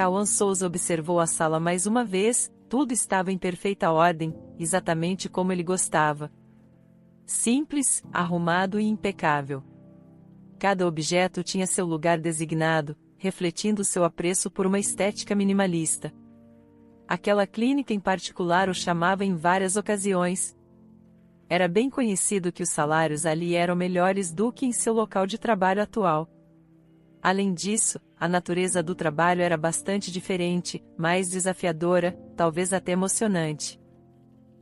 Cauã Souza observou a sala mais uma vez, tudo estava em perfeita ordem, exatamente como ele gostava. Simples, arrumado e impecável. Cada objeto tinha seu lugar designado, refletindo seu apreço por uma estética minimalista. Aquela clínica em particular o chamava em várias ocasiões. Era bem conhecido que os salários ali eram melhores do que em seu local de trabalho atual. Além disso, a natureza do trabalho era bastante diferente, mais desafiadora, talvez até emocionante.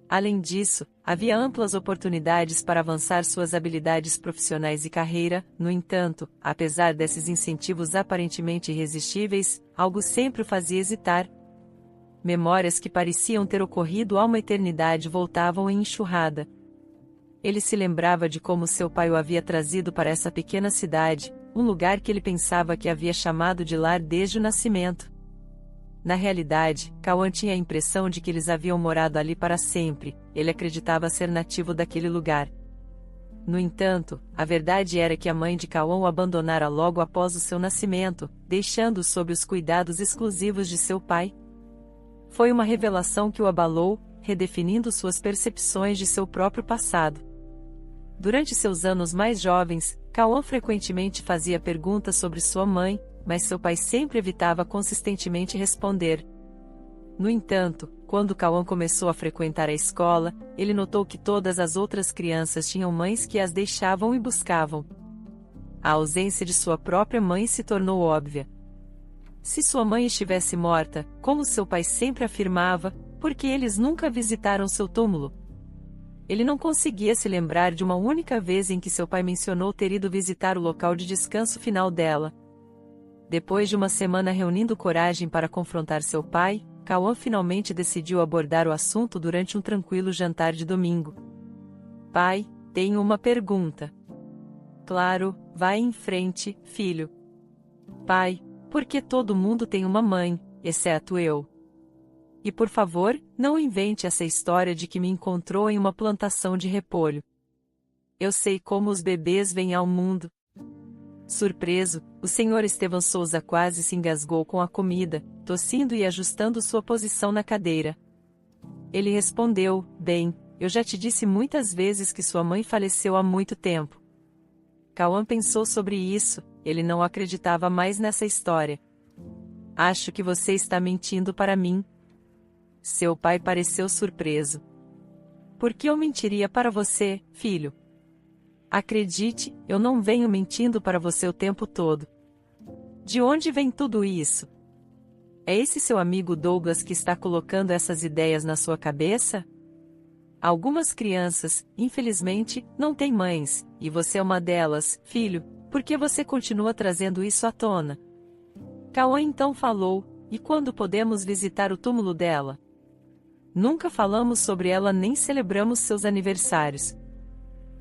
Além disso, havia amplas oportunidades para avançar suas habilidades profissionais e carreira. No entanto, apesar desses incentivos aparentemente irresistíveis, algo sempre o fazia hesitar. Memórias que pareciam ter ocorrido há uma eternidade voltavam em enxurrada. Ele se lembrava de como seu pai o havia trazido para essa pequena cidade, um lugar que ele pensava que havia chamado de lar desde o nascimento. Na realidade, Cauã tinha a impressão de que eles haviam morado ali para sempre, ele acreditava ser nativo daquele lugar. No entanto, a verdade era que a mãe de Cauã o abandonara logo após o seu nascimento, deixando-o sob os cuidados exclusivos de seu pai. Foi uma revelação que o abalou, redefinindo suas percepções de seu próprio passado. Durante seus anos mais jovens, Cauã frequentemente fazia perguntas sobre sua mãe, mas seu pai sempre evitava consistentemente responder. No entanto, quando Cauã começou a frequentar a escola, ele notou que todas as outras crianças tinham mães que as deixavam e buscavam. A ausência de sua própria mãe se tornou óbvia. Se sua mãe estivesse morta, como seu pai sempre afirmava, por que eles nunca visitaram seu túmulo? Ele não conseguia se lembrar de uma única vez em que seu pai mencionou ter ido visitar o local de descanso final dela. Depois de uma semana reunindo coragem para confrontar seu pai, Cauã finalmente decidiu abordar o assunto durante um tranquilo jantar de domingo. Pai, tenho uma pergunta. Claro, vai em frente, filho. Pai, por que todo mundo tem uma mãe, exceto eu? E por favor, não invente essa história de que me encontrou em uma plantação de repolho. Eu sei como os bebês vêm ao mundo. Surpreso, o Sr. Estevão Souza quase se engasgou com a comida, tossindo e ajustando sua posição na cadeira. Ele respondeu, bem, eu já te disse muitas vezes que sua mãe faleceu há muito tempo. Cauã pensou sobre isso, ele não acreditava mais nessa história. Acho que você está mentindo para mim. Seu pai pareceu surpreso. Por que eu mentiria para você, filho? Acredite, eu não venho mentindo para você o tempo todo. De onde vem tudo isso? É esse seu amigo Douglas que está colocando essas ideias na sua cabeça? Algumas crianças, infelizmente, não têm mães, e você é uma delas, filho, por que você continua trazendo isso à tona? Cauã então falou, e quando podemos visitar o túmulo dela? Nunca falamos sobre ela nem celebramos seus aniversários.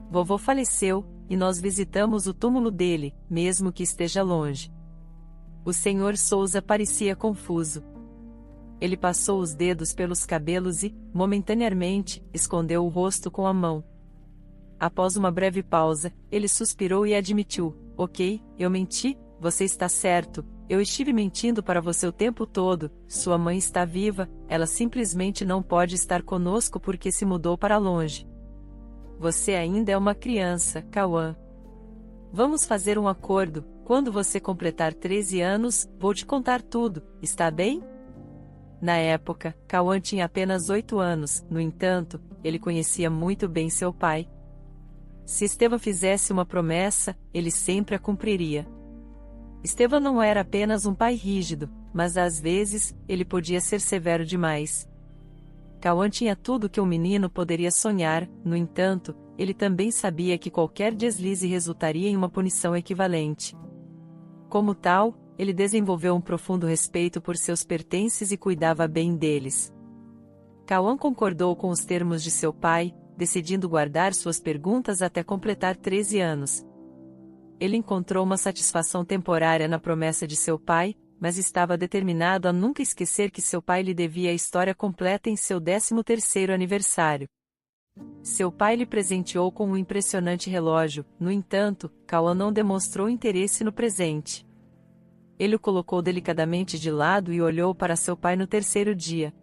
Vovô faleceu, e nós visitamos o túmulo dele, mesmo que esteja longe. O Sr. Souza parecia confuso. Ele passou os dedos pelos cabelos e, momentaneamente, escondeu o rosto com a mão. Após uma breve pausa, ele suspirou e admitiu, ok, eu menti, você está certo. Eu estive mentindo para você o tempo todo, sua mãe está viva, ela simplesmente não pode estar conosco porque se mudou para longe. Você ainda é uma criança, Cauã. Vamos fazer um acordo, quando você completar 13 anos, vou te contar tudo, está bem? Na época, Cauã tinha apenas 8 anos, no entanto, ele conhecia muito bem seu pai. Se Estevão fizesse uma promessa, ele sempre a cumpriria. Estevão não era apenas um pai rígido, mas às vezes, ele podia ser severo demais. Cauã tinha tudo que um menino poderia sonhar, no entanto, ele também sabia que qualquer deslize resultaria em uma punição equivalente. Como tal, ele desenvolveu um profundo respeito por seus pertences e cuidava bem deles. Cauã concordou com os termos de seu pai, decidindo guardar suas perguntas até completar 13 anos. Ele encontrou uma satisfação temporária na promessa de seu pai, mas estava determinado a nunca esquecer que seu pai lhe devia a história completa em seu 13º aniversário. Seu pai lhe presenteou com um impressionante relógio, no entanto, Cauã não demonstrou interesse no presente. Ele o colocou delicadamente de lado e olhou para seu pai no terceiro dia.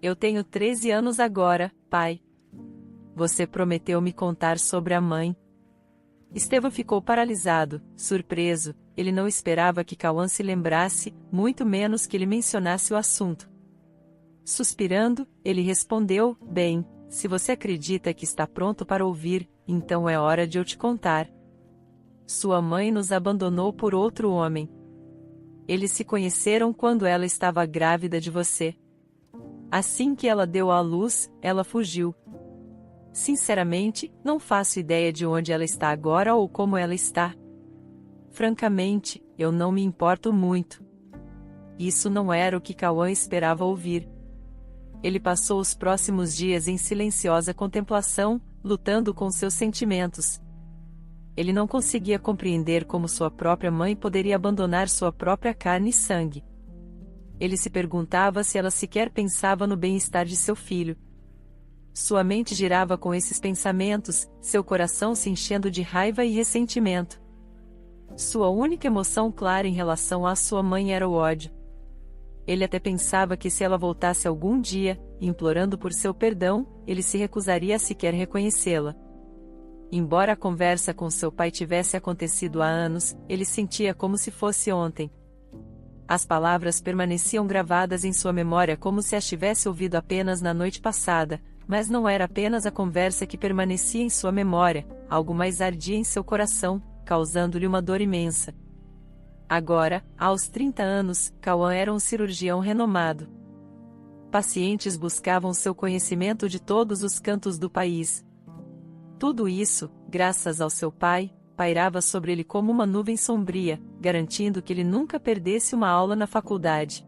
Eu tenho 13 anos agora, pai. Você prometeu me contar sobre a mãe. Estevão ficou paralisado, surpreso. Ele não esperava que Cauã se lembrasse, muito menos que ele mencionasse o assunto. Suspirando, ele respondeu: bem, se você acredita que está pronto para ouvir, então é hora de eu te contar. Sua mãe nos abandonou por outro homem. Eles se conheceram quando ela estava grávida de você. Assim que ela deu à luz, ela fugiu. Sinceramente, não faço ideia de onde ela está agora ou como ela está. Francamente, eu não me importo muito. Isso não era o que Cauã esperava ouvir. Ele passou os próximos dias em silenciosa contemplação, lutando com seus sentimentos. Ele não conseguia compreender como sua própria mãe poderia abandonar sua própria carne e sangue. Ele se perguntava se ela sequer pensava no bem-estar de seu filho. Sua mente girava com esses pensamentos, seu coração se enchendo de raiva e ressentimento. Sua única emoção clara em relação à sua mãe era o ódio. Ele até pensava que se ela voltasse algum dia, implorando por seu perdão, ele se recusaria a sequer reconhecê-la. Embora a conversa com seu pai tivesse acontecido há anos, ele sentia como se fosse ontem. As palavras permaneciam gravadas em sua memória como se as tivesse ouvido apenas na noite passada, mas não era apenas a conversa que permanecia em sua memória, algo mais ardia em seu coração, causando-lhe uma dor imensa. Agora, aos 30 anos, Cauã era um cirurgião renomado. Pacientes buscavam seu conhecimento de todos os cantos do país. Tudo isso, graças ao seu pai, pairava sobre ele como uma nuvem sombria, garantindo que ele nunca perdesse uma aula na faculdade.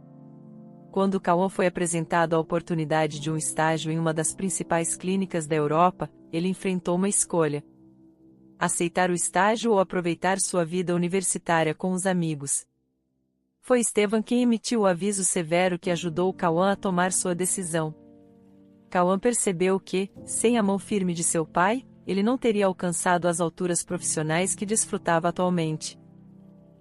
Quando Cauã foi apresentado a oportunidade de um estágio em uma das principais clínicas da Europa, ele enfrentou uma escolha: aceitar o estágio ou aproveitar sua vida universitária com os amigos. Foi Estevão quem emitiu o aviso severo que ajudou Cauã a tomar sua decisão. Cauã percebeu que, sem a mão firme de seu pai, ele não teria alcançado as alturas profissionais que desfrutava atualmente.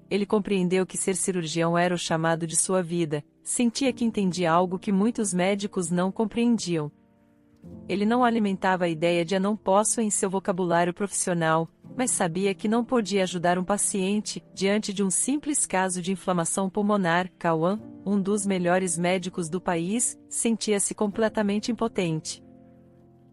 Ele compreendeu que ser cirurgião era o chamado de sua vida, sentia que entendia algo que muitos médicos não compreendiam. Ele não alimentava a ideia de não posso em seu vocabulário profissional, mas sabia que não podia ajudar um paciente, diante de um simples caso de inflamação pulmonar. Cauã, um dos melhores médicos do país, sentia-se completamente impotente.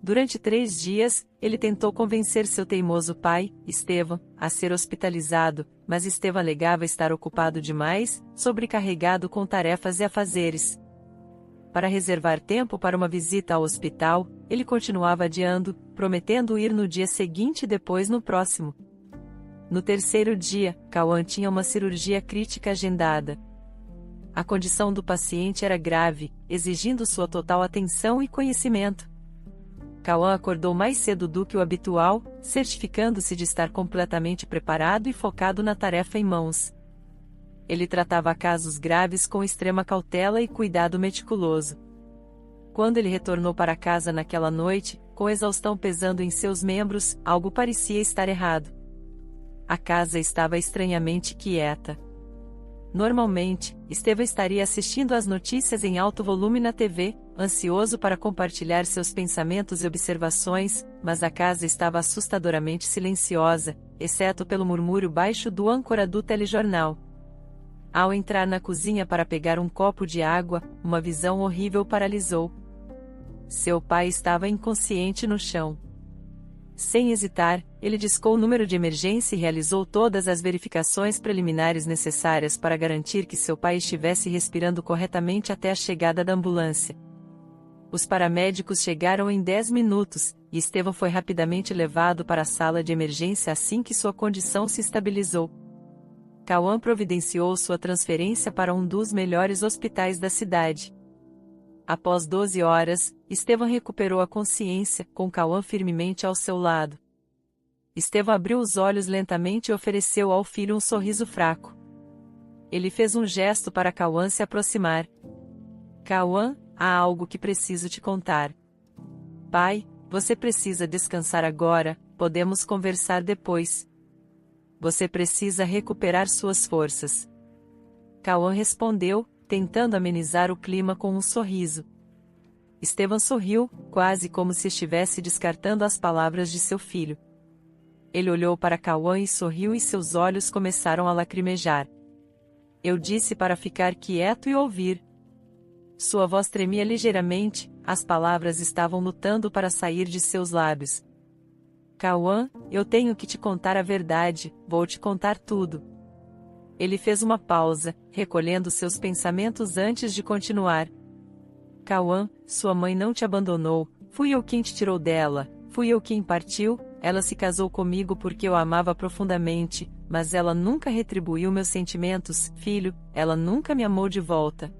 Durante 3 dias, ele tentou convencer seu teimoso pai, Estevão, a ser hospitalizado, mas Estevão alegava estar ocupado demais, sobrecarregado com tarefas e afazeres. Para reservar tempo para uma visita ao hospital, ele continuava adiando, prometendo ir no dia seguinte e depois no próximo. No terceiro dia, Cauã tinha uma cirurgia crítica agendada. A condição do paciente era grave, exigindo sua total atenção e conhecimento. Cauã acordou mais cedo do que o habitual, certificando-se de estar completamente preparado e focado na tarefa em mãos. Ele tratava casos graves com extrema cautela e cuidado meticuloso. Quando ele retornou para casa naquela noite, com exaustão pesando em seus membros, algo parecia estar errado. A casa estava estranhamente quieta. Normalmente, Estevão estaria assistindo às notícias em alto volume na TV, ansioso para compartilhar seus pensamentos e observações, mas a casa estava assustadoramente silenciosa, exceto pelo murmúrio baixo do âncora do telejornal. Ao entrar na cozinha para pegar um copo de água, uma visão horrível paralisou. Seu pai estava inconsciente no chão. Sem hesitar, ele discou o número de emergência e realizou todas as verificações preliminares necessárias para garantir que seu pai estivesse respirando corretamente até a chegada da ambulância. Os paramédicos chegaram em 10 minutos, e Estevão foi rapidamente levado para a sala de emergência assim que sua condição se estabilizou. Cauã providenciou sua transferência para um dos melhores hospitais da cidade. Após 12 horas, Estevão recuperou a consciência, com Cauã firmemente ao seu lado. Estevão abriu os olhos lentamente e ofereceu ao filho um sorriso fraco. Ele fez um gesto para Cauã se aproximar. Cauã, há algo que preciso te contar. Pai, você precisa descansar agora, podemos conversar depois. Você precisa recuperar suas forças. Cauã respondeu, tentando amenizar o clima com um sorriso. Estevam sorriu, quase como se estivesse descartando as palavras de seu filho. Ele olhou para Cauã e sorriu e seus olhos começaram a lacrimejar. Eu disse para ficar quieto e ouvir. Sua voz tremia ligeiramente, as palavras estavam lutando para sair de seus lábios. Cauã, eu tenho que te contar a verdade, vou te contar tudo. Ele fez uma pausa, recolhendo seus pensamentos antes de continuar. Cauã, sua mãe não te abandonou, fui eu quem te tirou dela, fui eu quem partiu, ela se casou comigo porque eu a amava profundamente, mas ela nunca retribuiu meus sentimentos, filho, ela nunca me amou de volta.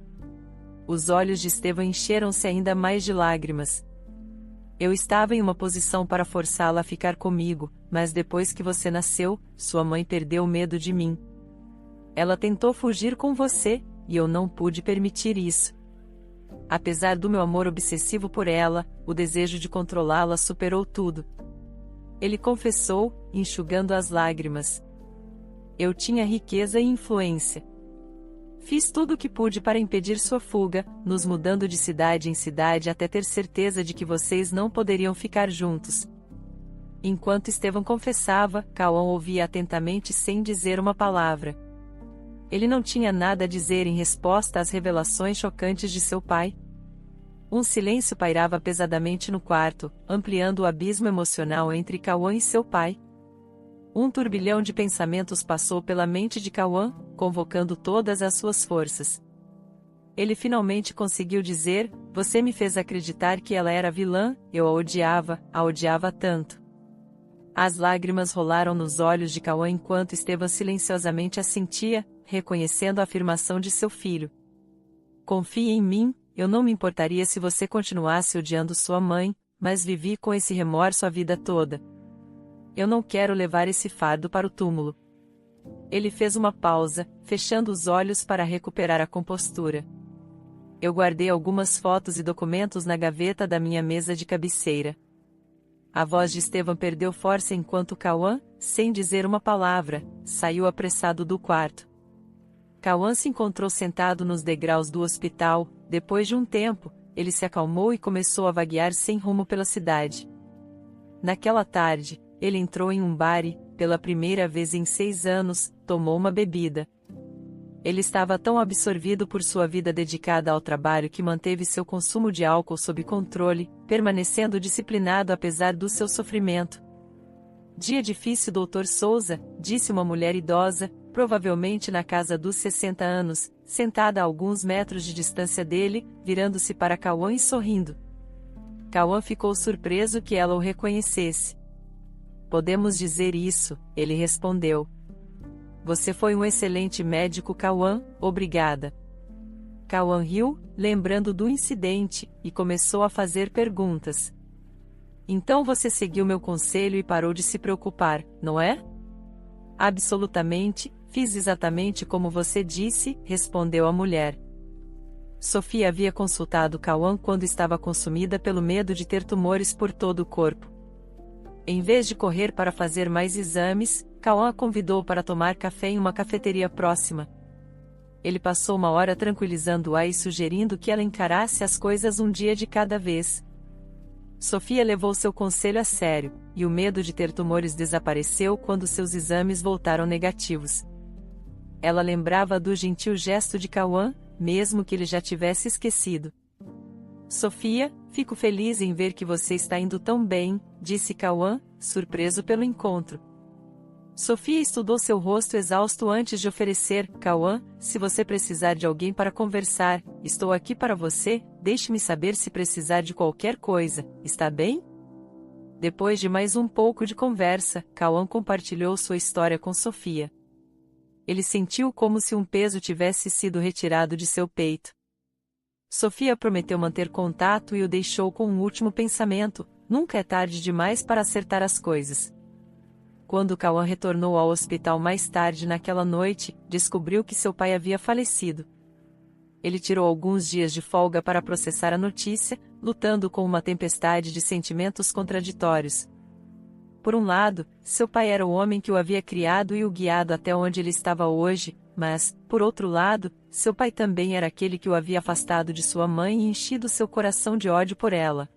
Os olhos de Estevam encheram-se ainda mais de lágrimas. Eu estava em uma posição para forçá-la a ficar comigo, mas depois que você nasceu, sua mãe perdeu o medo de mim. Ela tentou fugir com você, e eu não pude permitir isso. Apesar do meu amor obsessivo por ela, o desejo de controlá-la superou tudo. Ele confessou, enxugando as lágrimas. Eu tinha riqueza e influência. Fiz tudo o que pude para impedir sua fuga, nos mudando de cidade em cidade até ter certeza de que vocês não poderiam ficar juntos. Enquanto Estevam confessava, Cauã ouvia atentamente sem dizer uma palavra. Ele não tinha nada a dizer em resposta às revelações chocantes de seu pai. Um silêncio pairava pesadamente no quarto, ampliando o abismo emocional entre Cauã e seu pai. Um turbilhão de pensamentos passou pela mente de Cauã, convocando todas as suas forças. Ele finalmente conseguiu dizer, você me fez acreditar que ela era vilã, eu a odiava tanto. As lágrimas rolaram nos olhos de Cauã enquanto Estevam silenciosamente assentia, reconhecendo a afirmação de seu filho. Confie em mim, eu não me importaria se você continuasse odiando sua mãe, mas vivi com esse remorso a vida toda. Eu não quero levar esse fardo para o túmulo. Ele fez uma pausa, fechando os olhos para recuperar a compostura. Eu guardei algumas fotos e documentos na gaveta da minha mesa de cabeceira. A voz de Estevam perdeu força enquanto Cauã, sem dizer uma palavra, saiu apressado do quarto. Cauã se encontrou sentado nos degraus do hospital. Depois de um tempo, ele se acalmou e começou a vaguear sem rumo pela cidade. Naquela tarde, ele entrou em um bar e, pela primeira vez em 6 anos, tomou uma bebida. Ele estava tão absorvido por sua vida dedicada ao trabalho que manteve seu consumo de álcool sob controle, permanecendo disciplinado apesar do seu sofrimento. Dia difícil, Dr. Souza, disse uma mulher idosa, provavelmente na casa dos 60 anos, sentada a alguns metros de distância dele, virando-se para Cauã e sorrindo. Cauã ficou surpreso que ela o reconhecesse. Podemos dizer isso, ele respondeu. Você foi um excelente médico, Cauã, obrigada. Cauã riu, lembrando do incidente, e começou a fazer perguntas. Então você seguiu meu conselho e parou de se preocupar, não é? Absolutamente, fiz exatamente como você disse, respondeu a mulher. Sofia havia consultado Cauã quando estava consumida pelo medo de ter tumores por todo o corpo. Em vez de correr para fazer mais exames, Cauã a convidou para tomar café em uma cafeteria próxima. Ele passou uma hora tranquilizando-a e sugerindo que ela encarasse as coisas um dia de cada vez. Sofia levou seu conselho a sério, e o medo de ter tumores desapareceu quando seus exames voltaram negativos. Ela lembrava do gentil gesto de Cauã, mesmo que ele já tivesse esquecido. Sofia, fico feliz em ver que você está indo tão bem, disse Cauã, surpreso pelo encontro. Sofia estudou seu rosto exausto antes de oferecer, Cauã, se você precisar de alguém para conversar, estou aqui para você, deixe-me saber se precisar de qualquer coisa, está bem? Depois de mais um pouco de conversa, Cauã compartilhou sua história com Sofia. Ele sentiu como se um peso tivesse sido retirado de seu peito. Sofia prometeu manter contato e o deixou com um último pensamento: nunca é tarde demais para acertar as coisas. Quando Cauã retornou ao hospital mais tarde naquela noite, descobriu que seu pai havia falecido. Ele tirou alguns dias de folga para processar a notícia, lutando com uma tempestade de sentimentos contraditórios. Por um lado, seu pai era o homem que o havia criado e o guiado até onde ele estava hoje, mas, por outro lado, seu pai também era aquele que o havia afastado de sua mãe e enchido seu coração de ódio por ela.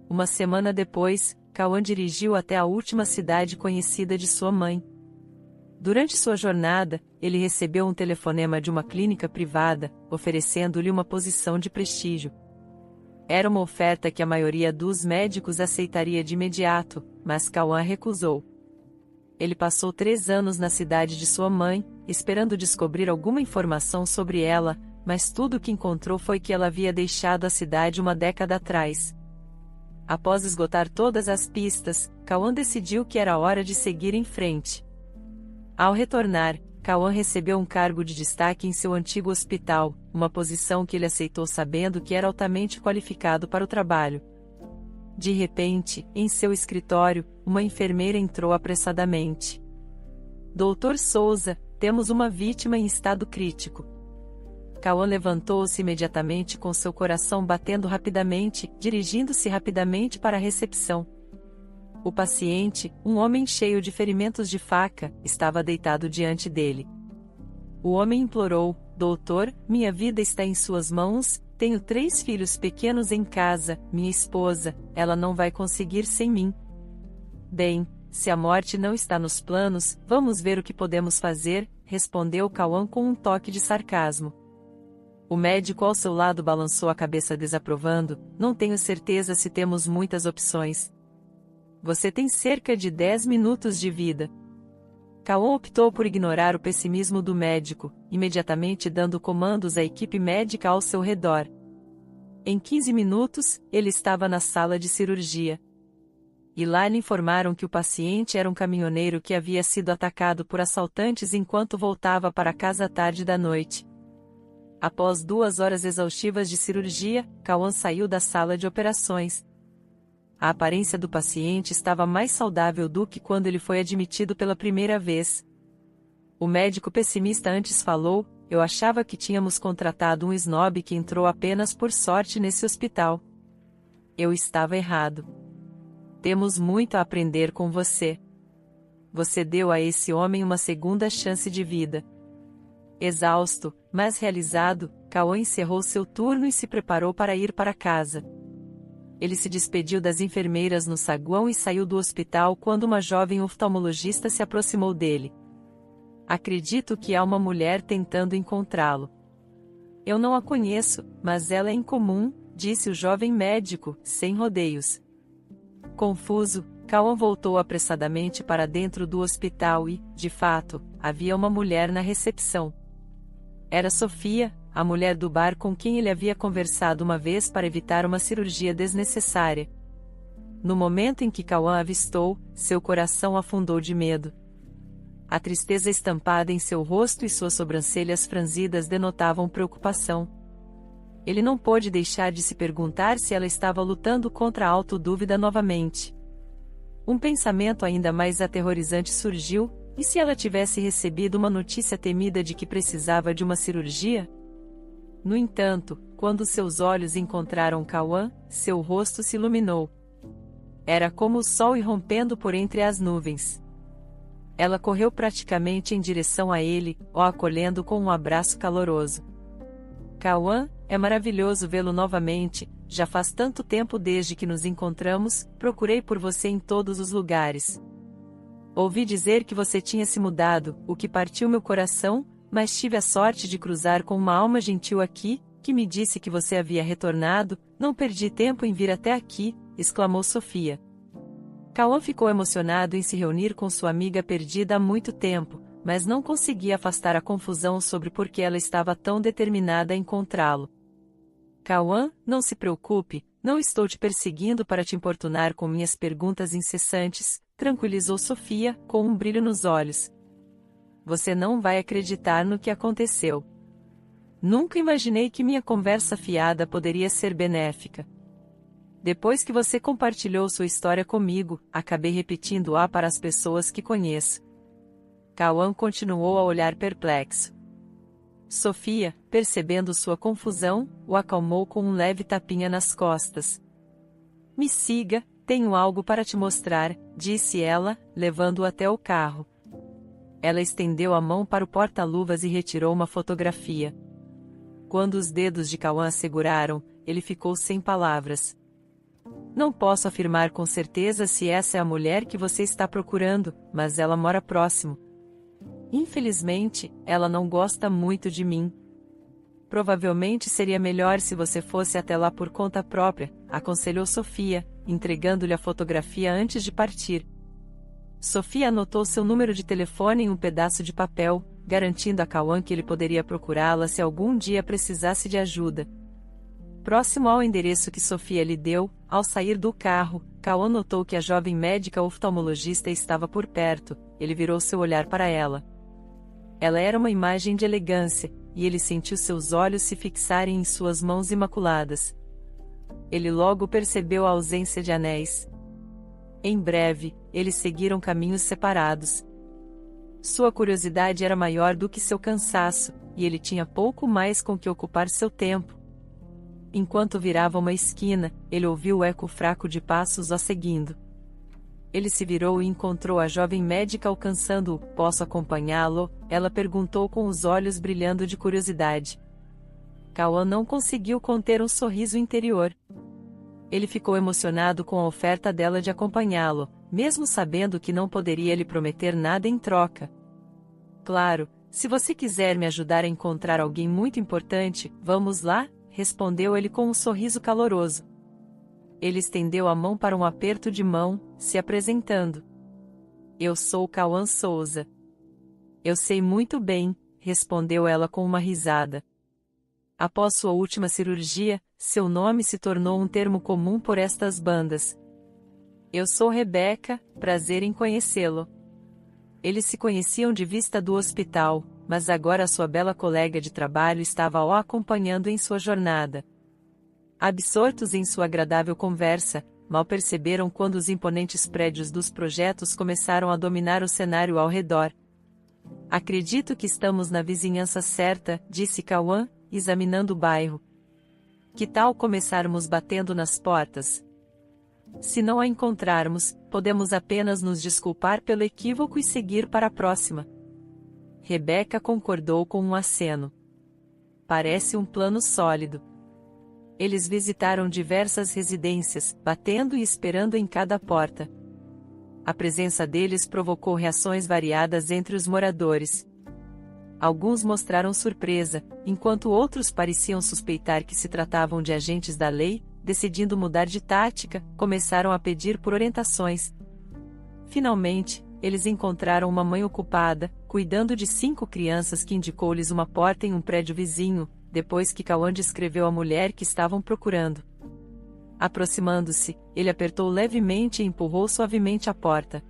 Uma semana depois, Cauã dirigiu até a última cidade conhecida de sua mãe. Durante sua jornada, ele recebeu um telefonema de uma clínica privada, oferecendo-lhe uma posição de prestígio. Era uma oferta que a maioria dos médicos aceitaria de imediato, mas Cauã recusou. Ele passou 3 anos na cidade de sua mãe, esperando descobrir alguma informação sobre ela, mas tudo o que encontrou foi que ela havia deixado a cidade uma década atrás. Após esgotar todas as pistas, Cauã decidiu que era hora de seguir em frente. Ao retornar, Cauã recebeu um cargo de destaque em seu antigo hospital, uma posição que ele aceitou sabendo que era altamente qualificado para o trabalho. De repente, em seu escritório, uma enfermeira entrou apressadamente. Doutor Souza, temos uma vítima em estado crítico. Cauã levantou-se imediatamente com seu coração batendo rapidamente, dirigindo-se rapidamente para a recepção. O paciente, um homem cheio de ferimentos de faca, estava deitado diante dele. O homem implorou: Doutor, minha vida está em suas mãos, tenho 3 filhos pequenos em casa, minha esposa, ela não vai conseguir sem mim. Bem, se a morte não está nos planos, vamos ver o que podemos fazer, respondeu Cauã com um toque de sarcasmo. O médico ao seu lado balançou a cabeça desaprovando: Não tenho certeza se temos muitas opções. Você tem cerca de 10 minutos de vida. Cauã optou por ignorar o pessimismo do médico, imediatamente dando comandos à equipe médica ao seu redor. Em 15 minutos, ele estava na sala de cirurgia. E lá lhe informaram que o paciente era um caminhoneiro que havia sido atacado por assaltantes enquanto voltava para casa tarde da noite. Após 2 horas exaustivas de cirurgia, Cauã saiu da sala de operações. A aparência do paciente estava mais saudável do que quando ele foi admitido pela primeira vez. O médico pessimista antes falou: Eu achava que tínhamos contratado um snob que entrou apenas por sorte nesse hospital. Eu estava errado. Temos muito a aprender com você. Você deu a esse homem uma segunda chance de vida. Exausto, mas realizado, Cauã encerrou seu turno e se preparou para ir para casa. Ele se despediu das enfermeiras no saguão e saiu do hospital quando uma jovem oftalmologista se aproximou dele. Acredito que há uma mulher tentando encontrá-lo. Eu não a conheço, mas ela é incomum, disse o jovem médico, sem rodeios. Confuso, Cauã voltou apressadamente para dentro do hospital e, de fato, havia uma mulher na recepção. Era Sofia, a mulher do bar com quem ele havia conversado uma vez para evitar uma cirurgia desnecessária. No momento em que Cauã a avistou, seu coração afundou de medo. A tristeza estampada em seu rosto e suas sobrancelhas franzidas denotavam preocupação. Ele não pôde deixar de se perguntar se ela estava lutando contra a autodúvida novamente. Um pensamento ainda mais aterrorizante surgiu: e se ela tivesse recebido uma notícia temida de que precisava de uma cirurgia? No entanto, quando seus olhos encontraram Cauã, seu rosto se iluminou. Era como o sol irrompendo por entre as nuvens. Ela correu praticamente em direção a ele, o acolhendo com um abraço caloroso. Cauã, é maravilhoso vê-lo novamente, já faz tanto tempo desde que nos encontramos, procurei por você em todos os lugares. Ouvi dizer que você tinha se mudado, o que partiu meu coração, mas tive a sorte de cruzar com uma alma gentil aqui, que me disse que você havia retornado, não perdi tempo em vir até aqui, exclamou Sofia. Cauã ficou emocionado em se reunir com sua amiga perdida há muito tempo, mas não conseguia afastar a confusão sobre por que ela estava tão determinada a encontrá-lo. Cauã, não se preocupe, não estou te perseguindo para te importunar com minhas perguntas incessantes, tranquilizou Sofia, com um brilho nos olhos. Você não vai acreditar no que aconteceu. Nunca imaginei que minha conversa fiada poderia ser benéfica. Depois que você compartilhou sua história comigo, acabei repetindo-a para as pessoas que conheço. Cauã continuou a olhar perplexo. Sofia, percebendo sua confusão, o acalmou com um leve tapinha nas costas. Me siga, tenho algo para te mostrar, disse ela, levando-o até o carro. Ela estendeu a mão para o porta-luvas e retirou uma fotografia. Quando os dedos de Cauã a seguraram, ele ficou sem palavras. Não posso afirmar com certeza se essa é a mulher que você está procurando, mas ela mora próximo. Infelizmente, ela não gosta muito de mim. Provavelmente seria melhor se você fosse até lá por conta própria, aconselhou Sofia, entregando-lhe a fotografia antes de partir. Sofia anotou seu número de telefone em um pedaço de papel, garantindo a Cauã que ele poderia procurá-la se algum dia precisasse de ajuda. Próximo ao endereço que Sofia lhe deu, ao sair do carro, Cauã notou que a jovem médica oftalmologista estava por perto. Ele virou seu olhar para ela. Ela era uma imagem de elegância, e ele sentiu seus olhos se fixarem em suas mãos imaculadas. Ele logo percebeu a ausência de anéis. Em breve, eles seguiram caminhos separados. Sua curiosidade era maior do que seu cansaço, e ele tinha pouco mais com que ocupar seu tempo. Enquanto virava uma esquina, ele ouviu o eco fraco de passos a seguindo. Ele se virou e encontrou a jovem médica alcançando-o. Posso acompanhá-lo? Ela perguntou com os olhos brilhando de curiosidade. Cauã não conseguiu conter um sorriso interior. Ele ficou emocionado com a oferta dela de acompanhá-lo, mesmo sabendo que não poderia lhe prometer nada em troca. Claro, se você quiser me ajudar a encontrar alguém muito importante, vamos lá? Respondeu ele com um sorriso caloroso. Ele estendeu a mão para um aperto de mão, se apresentando. Eu sou Cauã Souza. Eu sei muito bem, respondeu ela com uma risada. Após sua última cirurgia, seu nome se tornou um termo comum por estas bandas. Eu sou Rebeca, prazer em conhecê-lo. Eles se conheciam de vista do hospital, mas agora sua bela colega de trabalho estava o acompanhando em sua jornada. Absortos em sua agradável conversa, mal perceberam quando os imponentes prédios dos projetos começaram a dominar o cenário ao redor. Acredito que estamos na vizinhança certa, disse Cauã, examinando o bairro. Que tal começarmos batendo nas portas? Se não a encontrarmos, podemos apenas nos desculpar pelo equívoco e seguir para a próxima. Rebeca concordou com um aceno. Parece um plano sólido. Eles visitaram diversas residências, batendo e esperando em cada porta. A presença deles provocou reações variadas entre os moradores. Alguns mostraram surpresa, enquanto outros pareciam suspeitar que se tratavam de agentes da lei. Decidindo mudar de tática, começaram a pedir por orientações. Finalmente, eles encontraram uma mãe ocupada, cuidando de 5 crianças que indicou-lhes uma porta em um prédio vizinho, depois que Cauã descreveu a mulher que estavam procurando. Aproximando-se, ele apertou levemente e empurrou suavemente a porta.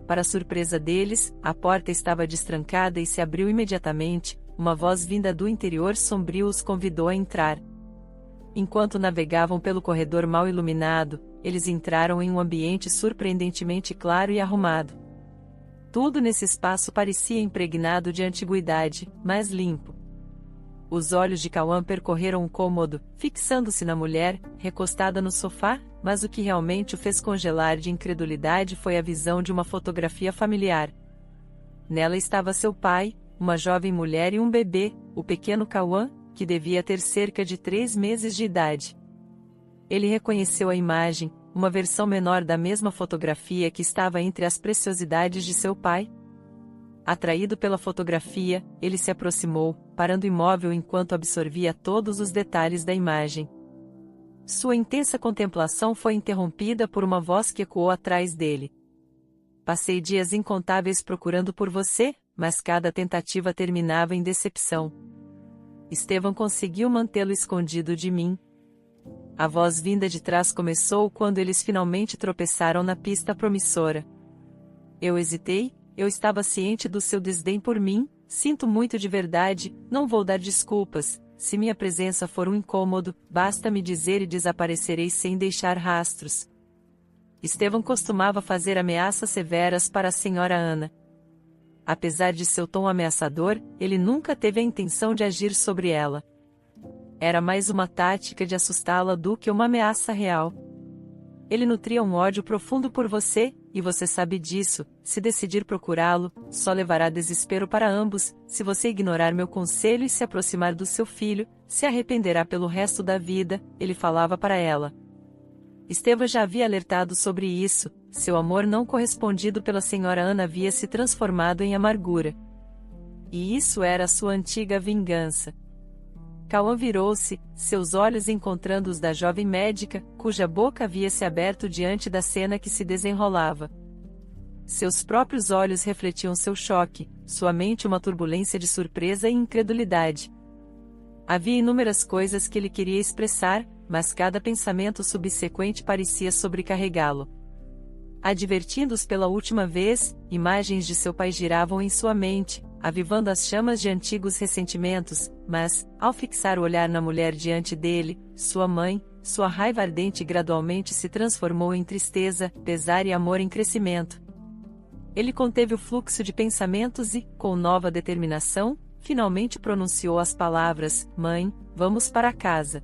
Para surpresa deles, a porta estava destrancada e se abriu imediatamente. Uma voz vinda do interior sombrio os convidou a entrar. Enquanto navegavam pelo corredor mal iluminado, eles entraram em um ambiente surpreendentemente claro e arrumado. Tudo nesse espaço parecia impregnado de antiguidade, mas limpo. Os olhos de Cauã percorreram o cômodo, fixando-se na mulher, recostada no sofá, mas o que realmente o fez congelar de incredulidade foi a visão de uma fotografia familiar. Nela estava seu pai, uma jovem mulher e um bebê, o pequeno Cauã, que devia ter cerca de 3 meses de idade. Ele reconheceu a imagem, uma versão menor da mesma fotografia que estava entre as preciosidades de seu pai. Atraído pela fotografia, ele se aproximou, parando imóvel enquanto absorvia todos os detalhes da imagem. Sua intensa contemplação foi interrompida por uma voz que ecoou atrás dele. Passei dias incontáveis procurando por você, mas cada tentativa terminava em decepção. Estevão conseguiu mantê-lo escondido de mim. A voz vinda de trás começou quando eles finalmente tropeçaram na pista promissora. Eu hesitei, eu estava ciente do seu desdém por mim, sinto muito de verdade, não vou dar desculpas, se minha presença for um incômodo, basta me dizer e desaparecerei sem deixar rastros. Estevão costumava fazer ameaças severas para a senhora Ana. Apesar de seu tom ameaçador, ele nunca teve a intenção de agir sobre ela. Era mais uma tática de assustá-la do que uma ameaça real. Ele nutria um ódio profundo por você, e você sabe disso. Se decidir procurá-lo, só levará desespero para ambos. Se você ignorar meu conselho e se aproximar do seu filho, se arrependerá pelo resto da vida, ele falava para ela. Esteva já havia alertado sobre isso. Seu amor não correspondido pela senhora Ana havia se transformado em amargura. E isso era sua antiga vingança. Cauã virou-se, seus olhos encontrando os da jovem médica, cuja boca havia se aberto diante da cena que se desenrolava. Seus próprios olhos refletiam seu choque, sua mente uma turbulência de surpresa e incredulidade. Havia inúmeras coisas que ele queria expressar, mas cada pensamento subsequente parecia sobrecarregá-lo. Advertindo-os pela última vez, imagens de seu pai giravam em sua mente, avivando as chamas de antigos ressentimentos, mas, ao fixar o olhar na mulher diante dele, sua mãe, sua raiva ardente gradualmente se transformou em tristeza, pesar e amor em crescimento. Ele conteve o fluxo de pensamentos e, com nova determinação, finalmente pronunciou as palavras: "Mãe, vamos para casa."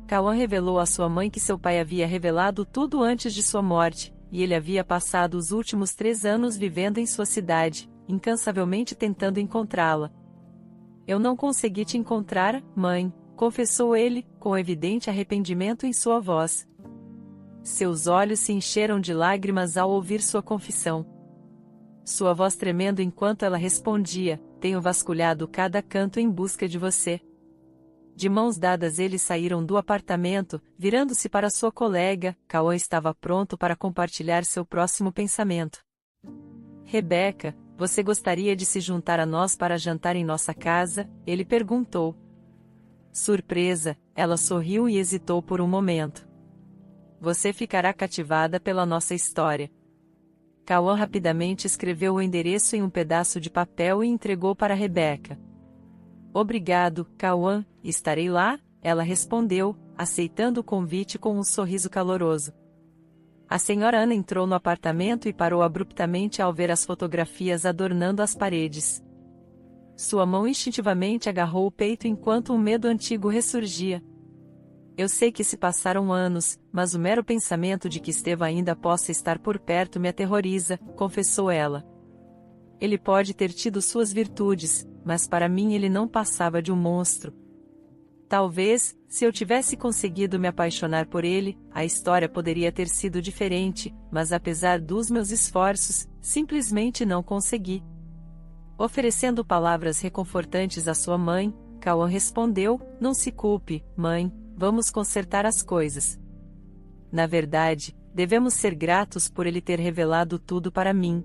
Cauã revelou à sua mãe que seu pai havia revelado tudo antes de sua morte, e ele havia passado os últimos 3 anos vivendo em sua cidade, incansavelmente tentando encontrá-la. "Eu não consegui te encontrar, mãe", confessou ele, com evidente arrependimento em sua voz. Seus olhos se encheram de lágrimas ao ouvir sua confissão. Sua voz tremendo enquanto ela respondia: "Tenho vasculhado cada canto em busca de você." De mãos dadas eles saíram do apartamento, virando-se para sua colega. Cauã estava pronto para compartilhar seu próximo pensamento. "Rebeca, você gostaria de se juntar a nós para jantar em nossa casa?" ele perguntou. Surpresa, ela sorriu e hesitou por um momento. "Você ficará cativada pela nossa história." Cauã rapidamente escreveu o endereço em um pedaço de papel e entregou para Rebeca. "Obrigado, Cauã, estarei lá", ela respondeu, aceitando o convite com um sorriso caloroso. A senhora Ana entrou no apartamento e parou abruptamente ao ver as fotografias adornando as paredes. Sua mão instintivamente agarrou o peito enquanto um medo antigo ressurgia. "Eu sei que se passaram anos, mas o mero pensamento de que Esteva ainda possa estar por perto me aterroriza", confessou ela. "Ele pode ter tido suas virtudes, mas para mim ele não passava de um monstro. Talvez, se eu tivesse conseguido me apaixonar por ele, a história poderia ter sido diferente, mas apesar dos meus esforços, simplesmente não consegui." Oferecendo palavras reconfortantes à sua mãe, Cauã respondeu: "Não se culpe, mãe, vamos consertar as coisas. Na verdade, devemos ser gratos por ele ter revelado tudo para mim.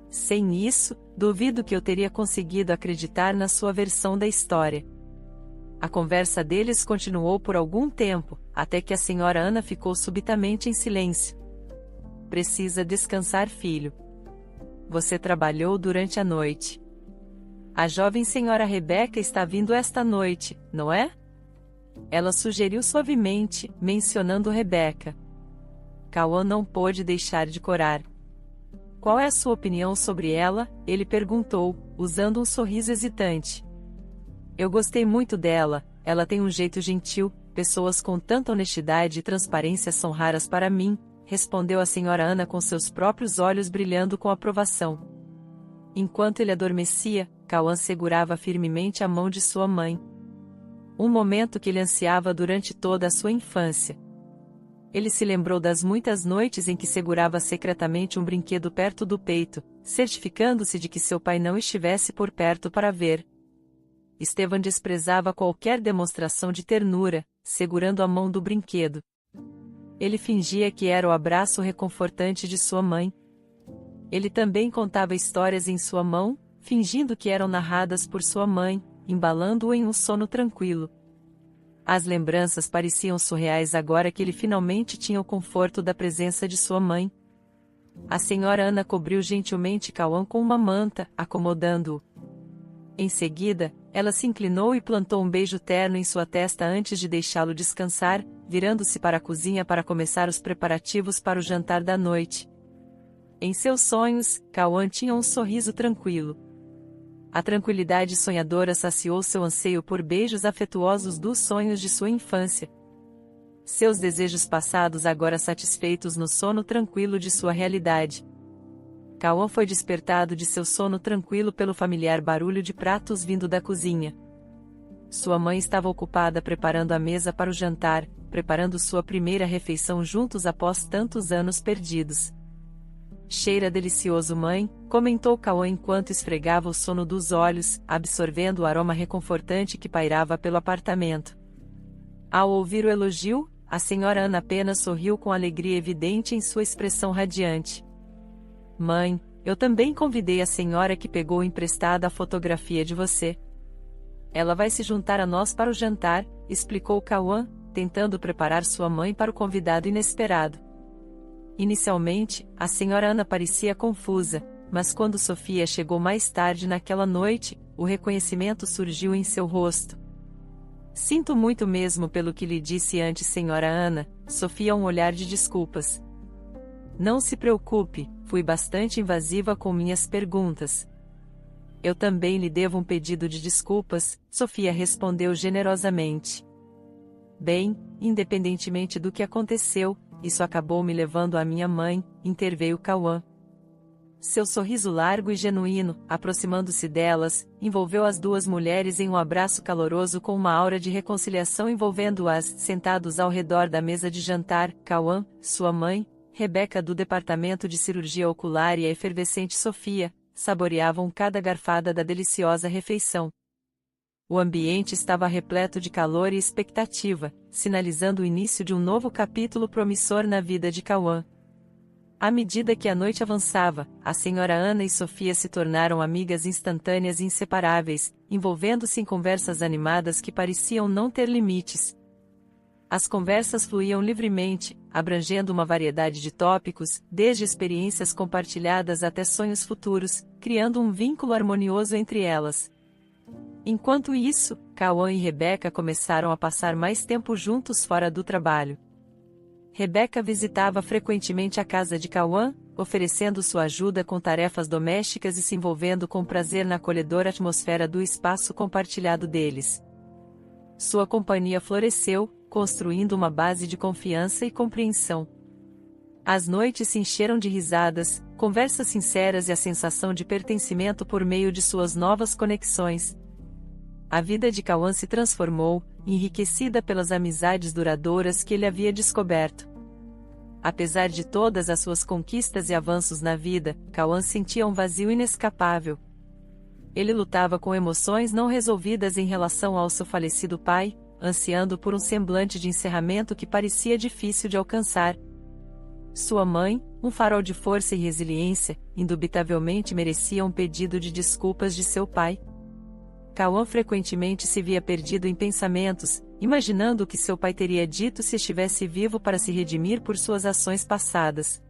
Sem isso, duvido que eu teria conseguido acreditar na sua versão da história." A conversa deles continuou por algum tempo, até que a senhora Ana ficou subitamente em silêncio. "Precisa descansar, filho. Você trabalhou durante a noite. A jovem senhora Rebeca está vindo esta noite, não é?" ela sugeriu suavemente, mencionando Rebeca. Cauã não pôde deixar de corar. "Qual é a sua opinião sobre ela?" ele perguntou, usando um sorriso hesitante. "Eu gostei muito dela, ela tem um jeito gentil, pessoas com tanta honestidade e transparência são raras para mim", respondeu a senhora Ana com seus próprios olhos brilhando com aprovação. Enquanto ele adormecia, Cauã segurava firmemente a mão de sua mãe. Um momento que ele ansiava durante toda a sua infância. Ele se lembrou das muitas noites em que segurava secretamente um brinquedo perto do peito, certificando-se de que seu pai não estivesse por perto para ver. Estevam desprezava qualquer demonstração de ternura, segurando a mão do brinquedo. Ele fingia que era o abraço reconfortante de sua mãe. Ele também contava histórias em sua mão, fingindo que eram narradas por sua mãe, embalando-o em um sono tranquilo. As lembranças pareciam surreais agora que ele finalmente tinha o conforto da presença de sua mãe. A senhora Ana cobriu gentilmente Cauã com uma manta, acomodando-o. Em seguida, ela se inclinou e plantou um beijo terno em sua testa antes de deixá-lo descansar, virando-se para a cozinha para começar os preparativos para o jantar da noite. Em seus sonhos, Cauã tinha um sorriso tranquilo. A tranquilidade sonhadora saciou seu anseio por beijos afetuosos dos sonhos de sua infância. seus desejos passados agora satisfeitos no sono tranquilo de sua realidade. Cauã foi despertado de seu sono tranquilo pelo familiar barulho de pratos vindo da cozinha. Sua mãe estava ocupada preparando a mesa para o jantar, preparando sua primeira refeição juntos após tantos anos perdidos. Cheira delicioso, mãe, comentou Cauã enquanto esfregava o sono dos olhos, absorvendo o aroma reconfortante que pairava pelo apartamento. Ao ouvir o elogio, a senhora Ana apenas sorriu com alegria evidente em sua expressão radiante. Mãe, eu também convidei a senhora que pegou emprestada a fotografia de você. Ela vai se juntar a nós para o jantar, explicou Cauã, tentando preparar sua mãe para o convidado inesperado. Inicialmente, a senhora Ana parecia confusa, mas quando Sofia chegou mais tarde naquela noite, o reconhecimento surgiu em seu rosto. Sinto muito mesmo pelo que lhe disse antes, senhora Ana, Sofia, um olhar de desculpas. Não se preocupe, fui bastante invasiva com minhas perguntas. Eu também lhe devo um pedido de desculpas, Sofia respondeu generosamente. Bem, independentemente do que aconteceu, isso acabou me levando à minha mãe, interveio Cauã. Seu sorriso largo e genuíno, aproximando-se delas, envolveu as duas mulheres em um abraço caloroso com uma aura de reconciliação envolvendo-as, sentados ao redor da mesa de jantar, Cauã, sua mãe, Rebeca do departamento de cirurgia ocular e a efervescente Sofia, saboreavam cada garfada da deliciosa refeição. O ambiente estava repleto de calor e expectativa, sinalizando o início de um novo capítulo promissor na vida de Cauã. À medida que a noite avançava, a senhora Ana e Sofia se tornaram amigas instantâneas e inseparáveis, envolvendo-se em conversas animadas que pareciam não ter limites. As conversas fluíam livremente, abrangendo uma variedade de tópicos, desde experiências compartilhadas até sonhos futuros, criando um vínculo harmonioso entre elas. Enquanto isso, Cauã e Rebeca começaram a passar mais tempo juntos fora do trabalho. Rebeca visitava frequentemente a casa de Cauã, oferecendo sua ajuda com tarefas domésticas e se envolvendo com prazer na acolhedora atmosfera do espaço compartilhado deles. Sua companhia floresceu, construindo uma base de confiança e compreensão. As noites se encheram de risadas, conversas sinceras e a sensação de pertencimento por meio de suas novas conexões. A vida de Cauã se transformou, enriquecida pelas amizades duradouras que ele havia descoberto. Apesar de todas as suas conquistas e avanços na vida, Cauã sentia um vazio inescapável. Ele lutava com emoções não resolvidas em relação ao seu falecido pai, ansiando por um semblante de encerramento que parecia difícil de alcançar. Sua mãe, um farol de força e resiliência, indubitavelmente merecia um pedido de desculpas de seu pai. Cauã frequentemente se via perdido em pensamentos, imaginando o que seu pai teria dito se estivesse vivo para se redimir por suas ações passadas.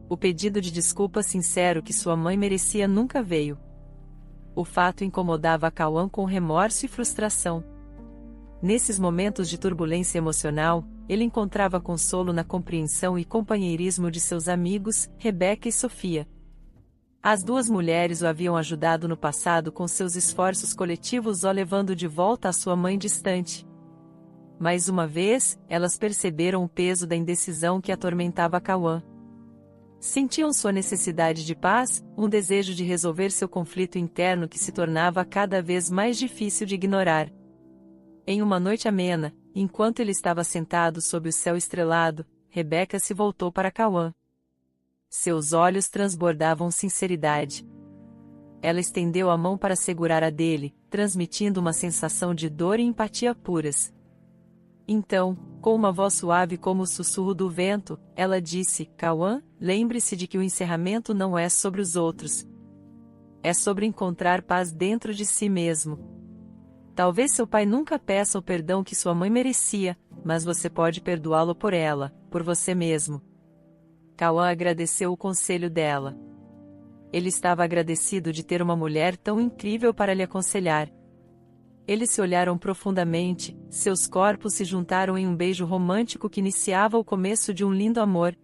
O pedido de desculpa sincero que sua mãe merecia nunca veio. O fato incomodava Cauã com remorso e frustração. Nesses momentos de turbulência emocional, ele encontrava consolo na compreensão e companheirismo de seus amigos, Rebeca e Sofia. As duas mulheres o haviam ajudado no passado com seus esforços coletivos, o levando de volta à sua mãe distante. Mais uma vez, elas perceberam o peso da indecisão que atormentava Cauã. Sentiam sua necessidade de paz, um desejo de resolver seu conflito interno que se tornava cada vez mais difícil de ignorar. Em uma noite amena, enquanto ele estava sentado sob o céu estrelado, Rebeca se voltou para Cauã. Seus olhos transbordavam sinceridade. Ela estendeu a mão para segurar a dele, transmitindo uma sensação de dor e empatia puras. Então, com uma voz suave como o sussurro do vento, ela disse: Cauã, lembre-se de que o encerramento não é sobre os outros. É sobre encontrar paz dentro de si mesmo. Talvez seu pai nunca peça o perdão que sua mãe merecia, mas você pode perdoá-lo por ela, por você mesmo. Cauã agradeceu o conselho dela. Ele estava agradecido de ter uma mulher tão incrível para lhe aconselhar. Eles se olharam profundamente, seus corpos se juntaram em um beijo romântico que iniciava o começo de um lindo amor.